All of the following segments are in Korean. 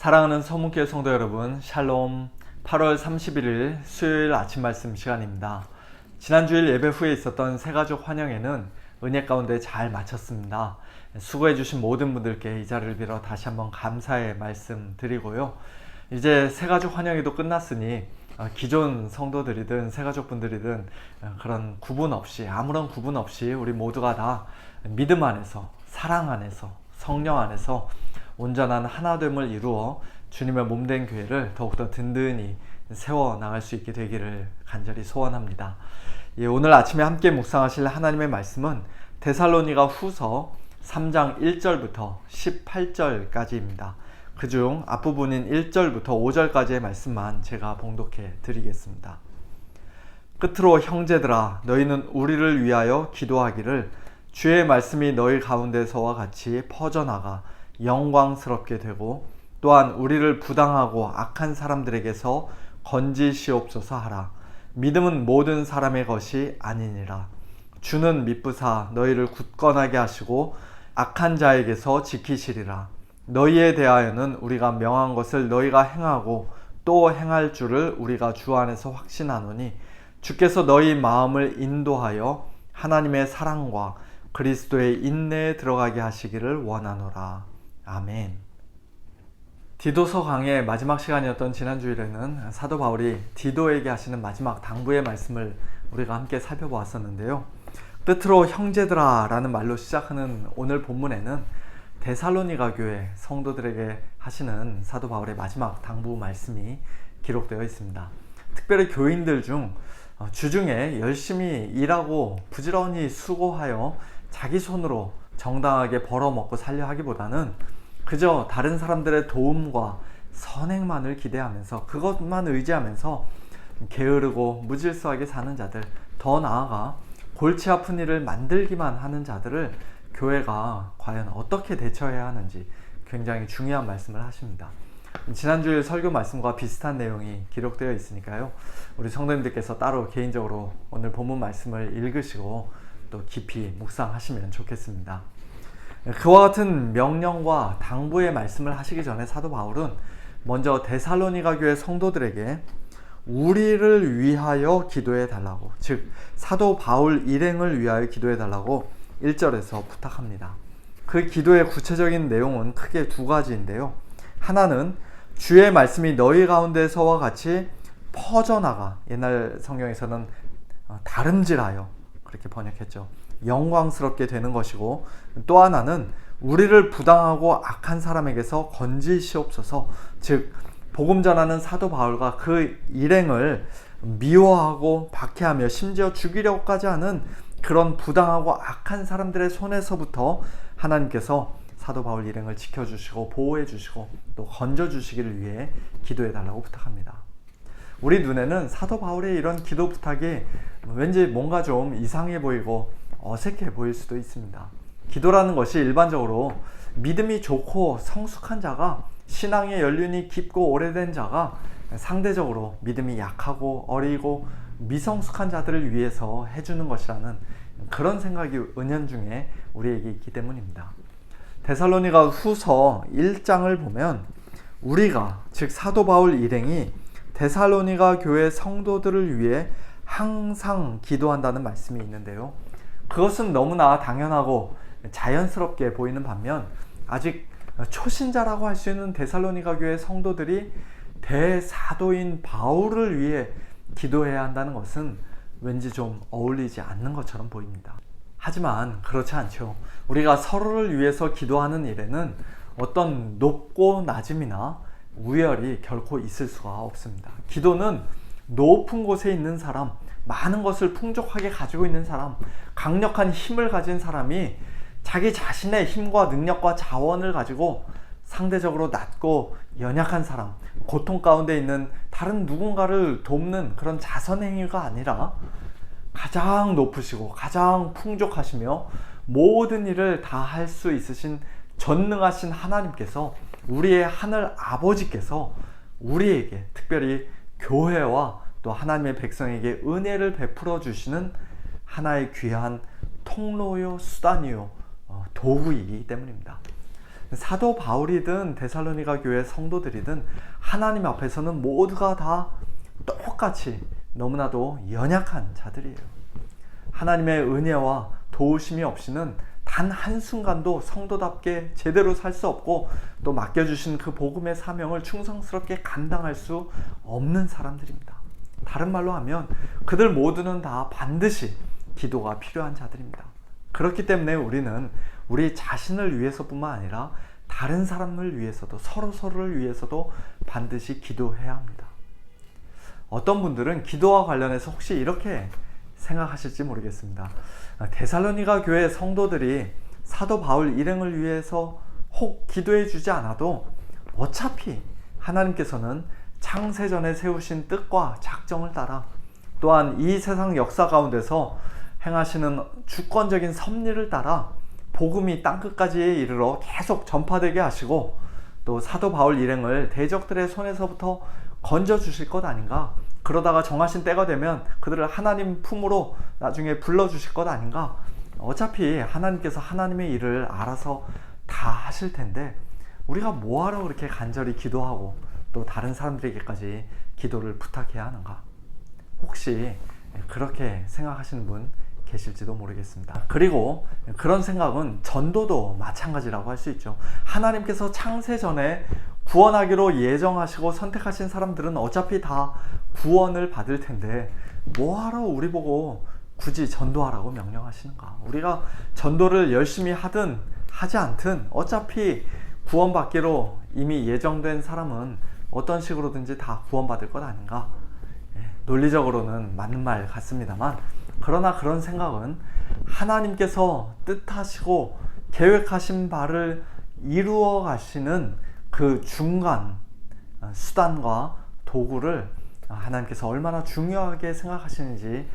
사랑하는 서문교회 성도 여러분, 샬롬. 8월 31일 수요일 아침 말씀 시간입니다. 지난 주일 예배 후에 있었던 새가족 환영회는 은혜 가운데 잘 마쳤습니다. 수고해 주신 모든 분들께 이 자리를 빌어 다시 한번 감사의 말씀 드리고요. 이제 새가족 환영회도 끝났으니 기존 성도들이든 새가족분들이든 그런 구분 없이, 아무런 구분 없이 우리 모두가 다 믿음 안에서, 사랑 안에서, 성령 안에서 온전한 하나됨을 이루어 주님의 몸된 교회를 더욱더 든든히 세워나갈 수 있게 되기를 간절히 소원합니다. 오늘 아침에 함께 묵상하실 하나님의 말씀은 데살로니가 후서 3장 1절부터 18절까지입니다. 그중 앞부분인 1절부터 5절까지의 말씀만 제가 봉독해 드리겠습니다. 끝으로 형제들아, 너희는 우리를 위하여 기도하기를, 주의 말씀이 너희 가운데서와 같이 퍼져나가 영광스럽게 되고 또한 우리를 부당하고 악한 사람들에게서 건지시옵소서 하라. 믿음은 모든 사람의 것이 아니니라. 주는 미쁘사 너희를 굳건하게 하시고 악한 자에게서 지키시리라. 너희에 대하여는 우리가 명한 것을 너희가 행하고 또 행할 줄을 우리가 주 안에서 확신하노니, 주께서 너희 마음을 인도하여 하나님의 사랑과 그리스도의 인내에 들어가게 하시기를 원하노라. 아멘. 디도서 강의 마지막 시간이었던 지난 주일에는 사도 바울이 디도에게 하시는 마지막 당부의 말씀을 우리가 함께 살펴보았었는데요. 끝으로 형제들아 라는 말로 시작하는 오늘 본문에는 데살로니가 교회 성도들에게 하시는 사도 바울의 마지막 당부 말씀이 기록되어 있습니다. 특별히 교인들 중 주중에 열심히 일하고 부지런히 수고하여 자기 손으로 정당하게 벌어먹고 살려 하기보다는 그저 다른 사람들의 도움과 선행만을 기대하면서, 그것만 의지하면서 게으르고 무질서하게 사는 자들, 더 나아가 골치 아픈 일을 만들기만 하는 자들을 교회가 과연 어떻게 대처해야 하는지 굉장히 중요한 말씀을 하십니다. 지난주일 설교 말씀과 비슷한 내용이 기록되어 있으니까요, 우리 성도님들께서 따로 개인적으로 오늘 본문 말씀을 읽으시고 또 깊이 묵상하시면 좋겠습니다. 그와 같은 명령과 당부의 말씀을 하시기 전에 사도 바울은 먼저 데살로니가 교회 성도들에게 우리를 위하여 기도해 달라고, 즉 사도 바울 일행을 위하여 기도해 달라고 1절에서 부탁합니다. 그 기도의 구체적인 내용은 크게 두 가지인데요. 하나는 주의 말씀이 너희 가운데서와 같이 퍼져나가, 옛날 성경에서는 다름질하여 그렇게 번역했죠. 영광스럽게 되는 것이고, 또 하나는 우리를 부당하고 악한 사람에게서 건지시옵소서, 즉 복음 전하는 사도 바울과 그 일행을 미워하고 박해하며 심지어 죽이려고까지 하는 그런 부당하고 악한 사람들의 손에서부터 하나님께서 사도 바울 일행을 지켜주시고 보호해주시고 또 건져주시기를 위해 기도해달라고 부탁합니다. 우리 눈에는 사도 바울의 이런 기도 부탁이 왠지 뭔가 좀 이상해 보이고 어색해 보일 수도 있습니다. 기도라는 것이 일반적으로 믿음이 좋고 성숙한 자가, 신앙의 연륜이 깊고 오래된 자가 상대적으로 믿음이 약하고 어리고 미성숙한 자들을 위해서 해주는 것이라는 그런 생각이 은연중에 우리에게 있기 때문입니다. 데살로니가 후서 1장을 보면 우리가, 즉 사도 바울 일행이 데살로니가 교회 성도들을 위해 항상 기도한다는 말씀이 있는데요. 그것은 너무나 당연하고 자연스럽게 보이는 반면, 아직 초신자라고 할 수 있는 데살로니가 교회 성도들이 대사도인 바울을 위해 기도해야 한다는 것은 왠지 좀 어울리지 않는 것처럼 보입니다. 하지만 그렇지 않죠. 우리가 서로를 위해서 기도하는 일에는 어떤 높고 낮음이나 우열이 결코 있을 수가 없습니다. 기도는 높은 곳에 있는 사람, 많은 것을 풍족하게 가지고 있는 사람, 강력한 힘을 가진 사람이 자기 자신의 힘과 능력과 자원을 가지고 상대적으로 낮고 연약한 사람, 고통 가운데 있는 다른 누군가를 돕는 그런 자선행위가 아니라 가장 높으시고 가장 풍족하시며 모든 일을 다 할 수 있으신 전능하신 하나님께서, 우리의 하늘 아버지께서 우리에게, 특별히 교회와 또 하나님의 백성에게 은혜를 베풀어 주시는 하나의 귀한 통로요, 수단이요, 도구이기 때문입니다. 사도 바울이든 데살로니가 교회 성도들이든 하나님 앞에서는 모두가 다 똑같이 너무나도 연약한 자들이에요. 하나님의 은혜와 도우심이 없이는 단 한순간도 성도답게 제대로 살 수 없고, 또 맡겨주신 그 복음의 사명을 충성스럽게 감당할 수 없는 사람들입니다. 다른 말로 하면 그들 모두는 다 반드시 기도가 필요한 자들입니다. 그렇기 때문에 우리는 우리 자신을 위해서뿐만 아니라 다른 사람을 위해서도, 서로를 위해서도 반드시 기도해야 합니다. 어떤 분들은 기도와 관련해서 혹시 이렇게 생각하실지 모르겠습니다. 데살로니가 교회 성도들이 사도 바울 일행을 위해서 혹 기도해 주지 않아도 어차피 하나님께서는 창세전에 세우신 뜻과 작정을 따라, 또한 이 세상 역사 가운데서 행하시는 주권적인 섭리를 따라 복음이 땅끝까지 이르러 계속 전파되게 하시고, 또 사도 바울 일행을 대적들의 손에서부터 건져 주실 것 아닌가, 그러다가 정하신 때가 되면 그들을 하나님 품으로 나중에 불러주실 것 아닌가. 어차피 하나님께서 하나님의 일을 알아서 다 하실 텐데 우리가 뭐하러 그렇게 간절히 기도하고 또 다른 사람들에게까지 기도를 부탁해야 하는가. 혹시 그렇게 생각하시는 분 계실지도 모르겠습니다. 그리고 그런 생각은 전도도 마찬가지라고 할 수 있죠. 하나님께서 창세 전에 구원하기로 예정하시고 선택하신 사람들은 어차피 다 구원을 받을 텐데 뭐하러 우리 보고 굳이 전도하라고 명령하시는가. 우리가 전도를 열심히 하든 하지 않든 어차피 구원받기로 이미 예정된 사람은 어떤 식으로든지 다 구원받을 것 아닌가. 논리적으로는 맞는 말 같습니다만, 그러나 그런 생각은 하나님께서 뜻하시고 계획하신 바를 이루어 가시는 그 중간 수단과 도구를 하나님께서 얼마나 중요하게 생각하시는지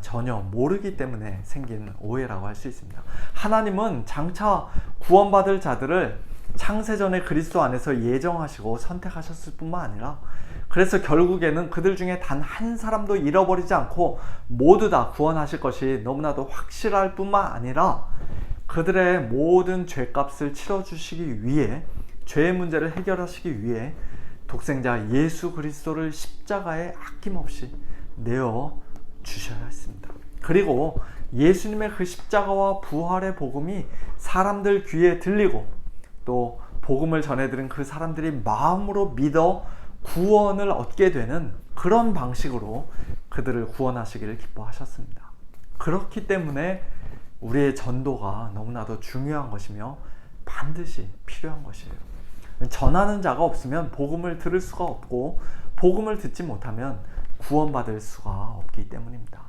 전혀 모르기 때문에 생긴 오해라고 할 수 있습니다. 하나님은 장차 구원받을 자들을 창세전에 그리스도 안에서 예정하시고 선택하셨을 뿐만 아니라, 그래서 결국에는 그들 중에 단 한 사람도 잃어버리지 않고 모두 다 구원하실 것이 너무나도 확실할 뿐만 아니라 그들의 모든 죄값을 치러주시기 위해, 죄의 문제를 해결하시기 위해 독생자 예수 그리스도를 십자가에 아낌없이 내어 주셔야 했습니다. 그리고 예수님의 그 십자가와 부활의 복음이 사람들 귀에 들리고 또 복음을 전해들은 그 사람들이 마음으로 믿어 구원을 얻게 되는 그런 방식으로 그들을 구원하시기를 기뻐하셨습니다. 그렇기 때문에 우리의 전도가 너무나도 중요한 것이며 반드시 필요한 것이에요. 전하는 자가 없으면 복음을 들을 수가 없고, 복음을 듣지 못하면 구원받을 수가 없기 때문입니다.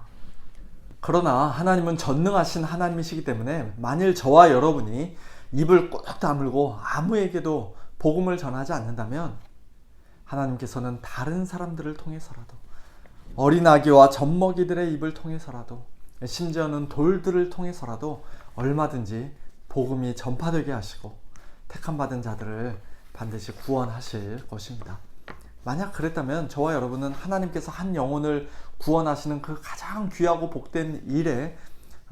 그러나 하나님은 전능하신 하나님이시기 때문에 만일 저와 여러분이 입을 꼭 다물고 아무에게도 복음을 전하지 않는다면 하나님께서는 다른 사람들을 통해서라도, 어린아기와 젖먹이들의 입을 통해서라도, 심지어는 돌들을 통해서라도 얼마든지 복음이 전파되게 하시고 택함받은 자들을 반드시 구원하실 것입니다. 만약 그랬다면 저와 여러분은 하나님께서 한 영혼을 구원하시는 그 가장 귀하고 복된 일에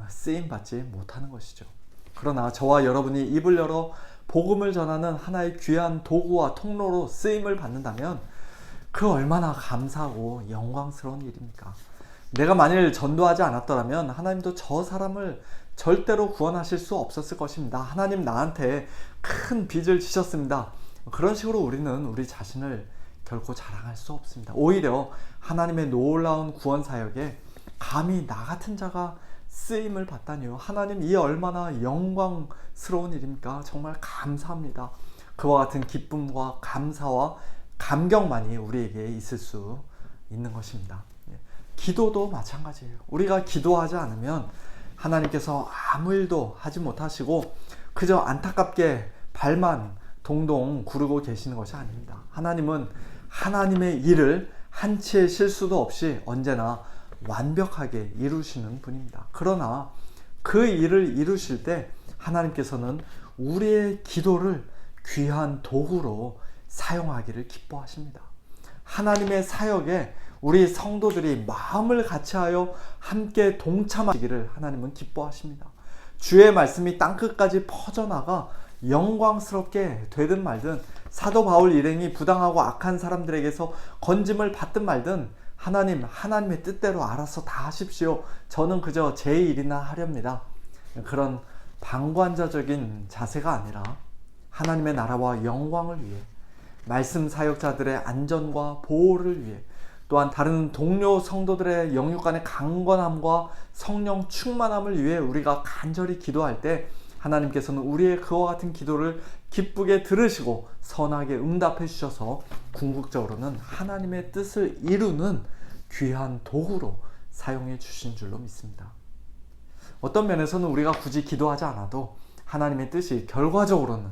쓰임받지 못하는 것이죠. 그러나 저와 여러분이 입을 열어 복음을 전하는 하나의 귀한 도구와 통로로 쓰임을 받는다면 그 얼마나 감사하고 영광스러운 일입니까? 내가 만일 전도하지 않았더라면 하나님도 저 사람을 절대로 구원하실 수 없었을 것입니다. 하나님 나한테 큰 빚을 지셨습니다. 그런 식으로 우리는 우리 자신을 결코 자랑할 수 없습니다. 오히려 하나님의 놀라운 구원 사역에 감히 나 같은 자가 쓰임을 받다니요. 하나님, 이 얼마나 영광스러운 일입니까? 정말 감사합니다. 그와 같은 기쁨과 감사와 감격만이 우리에게 있을 수 있는 것입니다. 기도도 마찬가지예요. 우리가 기도하지 않으면 하나님께서 아무 일도 하지 못하시고 그저 안타깝게 발만 동동 구르고 계시는 것이 아닙니다. 하나님은 하나님의 일을 한치의 실수도 없이 언제나 완벽하게 이루시는 분입니다. 그러나 그 일을 이루실 때 하나님께서는 우리의 기도를 귀한 도구로 사용하기를 기뻐하십니다. 하나님의 사역에 우리 성도들이 마음을 같이하여 함께 동참하기를 하나님은 기뻐하십니다. 주의 말씀이 땅끝까지 퍼져나가 영광스럽게 되든 말든, 사도 바울 일행이 부당하고 악한 사람들에게서 건짐을 받든 말든 하나님의 뜻대로 알아서 다 하십시오. 저는 그저 제 일이나 하렵니다. 그런 방관자적인 자세가 아니라 하나님의 나라와 영광을 위해, 말씀 사역자들의 안전과 보호를 위해, 또한 다른 동료 성도들의 영육간의 강건함과 성령 충만함을 위해 우리가 간절히 기도할 때 하나님께서는 우리의 그와 같은 기도를 기쁘게 들으시고 선하게 응답해 주셔서 궁극적으로는 하나님의 뜻을 이루는 귀한 도구로 사용해 주신 줄로 믿습니다. 어떤 면에서는 우리가 굳이 기도하지 않아도 하나님의 뜻이 결과적으로는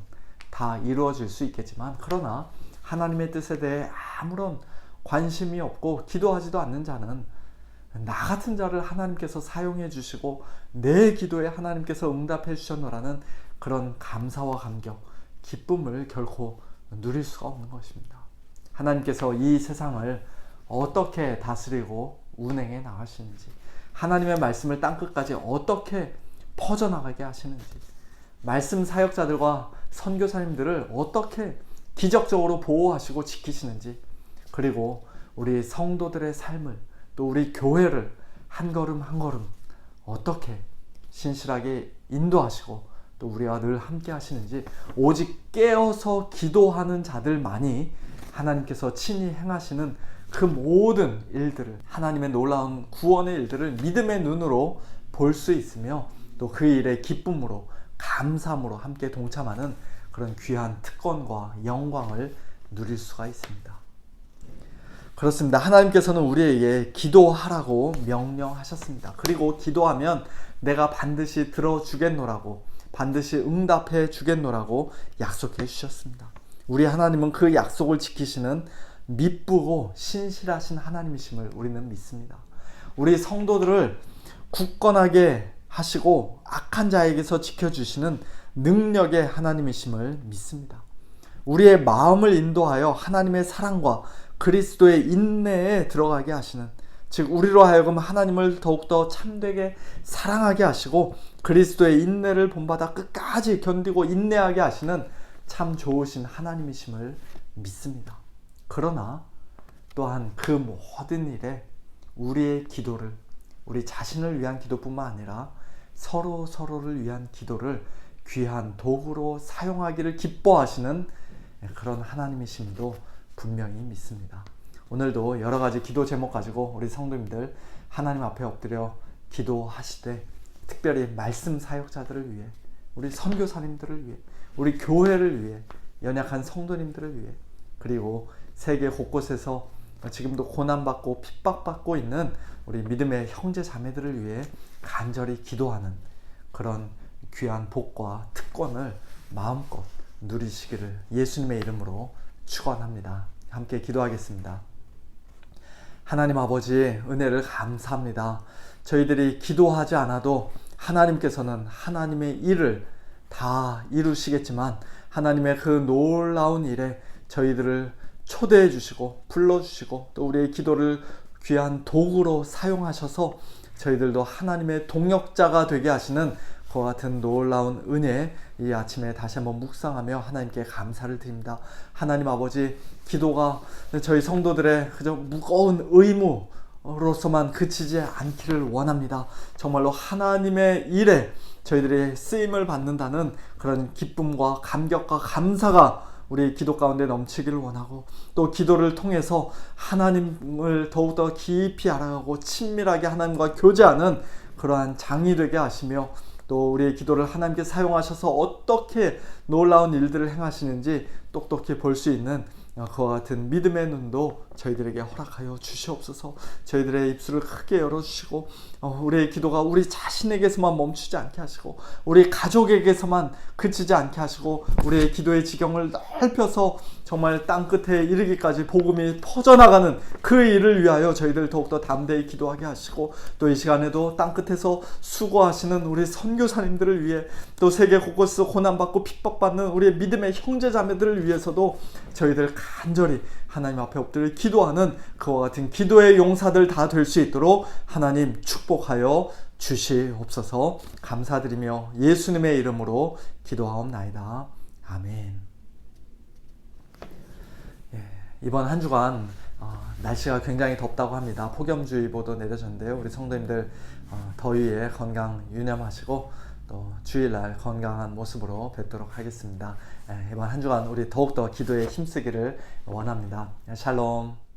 다 이루어질 수 있겠지만, 그러나 하나님의 뜻에 대해 아무런 관심이 없고 기도하지도 않는 자는 나 같은 자를 하나님께서 사용해 주시고 내 기도에 하나님께서 응답해 주셨노라는 그런 감사와 감격, 기쁨을 결코 누릴 수가 없는 것입니다. 하나님께서 이 세상을 어떻게 다스리고 운행해 나가시는지, 하나님의 말씀을 땅끝까지 어떻게 퍼져나가게 하시는지, 말씀 사역자들과 선교사님들을 어떻게 기적적으로 보호하시고 지키시는지, 그리고 우리 성도들의 삶을, 또 우리 교회를 한 걸음 한 걸음 어떻게 신실하게 인도하시고 또 우리와 늘 함께 하시는지, 오직 깨어서 기도하는 자들만이 하나님께서 친히 행하시는 그 모든 일들을, 하나님의 놀라운 구원의 일들을 믿음의 눈으로 볼 수 있으며, 또 그 일의 기쁨으로 감사함으로 함께 동참하는 그런 귀한 특권과 영광을 누릴 수가 있습니다. 그렇습니다. 하나님께서는 우리에게 기도하라고 명령하셨습니다. 그리고 기도하면 내가 반드시 들어주겠노라고, 반드시 응답해 주겠노라고 약속해 주셨습니다. 우리 하나님은 그 약속을 지키시는 미쁘고 신실하신 하나님이심을 우리는 믿습니다. 우리 성도들을 굳건하게 하시고 악한 자에게서 지켜주시는 능력의 하나님이심을 믿습니다. 우리의 마음을 인도하여 하나님의 사랑과 그리스도의 인내에 들어가게 하시는, 즉 우리로 하여금 하나님을 더욱더 참되게 사랑하게 하시고 그리스도의 인내를 본받아 끝까지 견디고 인내하게 하시는 참 좋으신 하나님이심을 믿습니다. 그러나 또한 그 모든 일에 우리의 기도를, 우리 자신을 위한 기도뿐만 아니라 서로를 위한 기도를 귀한 도구로 사용하기를 기뻐하시는 그런 하나님이심도 분명히 믿습니다. 오늘도 여러 가지 기도 제목 가지고 우리 성도님들 하나님 앞에 엎드려 기도하시되, 특별히 말씀 사역자들을 위해, 우리 선교사님들을 위해, 우리 교회를 위해, 연약한 성도님들을 위해, 그리고 세계 곳곳에서 지금도 고난받고 핍박받고 있는 우리 믿음의 형제 자매들을 위해 간절히 기도하는 그런 귀한 복과 특권을 마음껏 누리시기를 예수님의 이름으로 축원합니다. 함께 기도하겠습니다. 하나님 아버지, 은혜를 감사합니다. 저희들이 기도하지 않아도 하나님께서는 하나님의 일을 다 이루시겠지만, 하나님의 그 놀라운 일에 저희들을 초대해 주시고 불러주시고 또 우리의 기도를 귀한 도구로 사용하셔서 저희들도 하나님의 동역자가 되게 하시는 그와 같은 놀라운 은혜, 이 아침에 다시 한번 묵상하며 하나님께 감사를 드립니다. 하나님 아버지, 기도가 저희 성도들의 그저 무거운 의무로서만 그치지 않기를 원합니다. 정말로 하나님의 일에 저희들이 쓰임을 받는다는 그런 기쁨과 감격과 감사가 우리 기도 가운데 넘치기를 원하고, 또 기도를 통해서 하나님을 더욱더 깊이 알아가고 친밀하게 하나님과 교제하는 그러한 장이 되게 하시며, 또 우리의 기도를 하나님께 사용하셔서 어떻게 놀라운 일들을 행하시는지 똑똑히 볼 수 있는 그와 같은 믿음의 눈도 저희들에게 허락하여 주시옵소서. 저희들의 입술을 크게 열어주시고 우리의 기도가 우리 자신에게서만 멈추지 않게 하시고, 우리 가족에게서만 그치지 않게 하시고, 우리의 기도의 지경을 넓혀서 정말 땅끝에 이르기까지 복음이 퍼져나가는 그 일을 위하여 저희들 더욱더 담대히 기도하게 하시고, 또 이 시간에도 땅끝에서 수고하시는 우리 선교사님들을 위해, 또 세계 곳곳에서 고난받고 핍박받는 우리의 믿음의 형제자매들을 위해서도 저희들 간절히 하나님 앞에 엎드려 기도하는 그와 같은 기도의 용사들 다 될 수 있도록 하나님 축복하여 주시옵소서. 감사드리며 예수님의 이름으로 기도하옵나이다. 아멘. 예, 이번 한 주간 날씨가 굉장히 덥다고 합니다. 폭염주의보도 내려졌는데요. 우리 성도님들 더위에 건강 유념하시고 또 주일날 건강한 모습으로 뵙도록 하겠습니다. 예, 이번 한 주간 우리 더욱더 기도에 힘쓰기를 원합니다. 샬롬.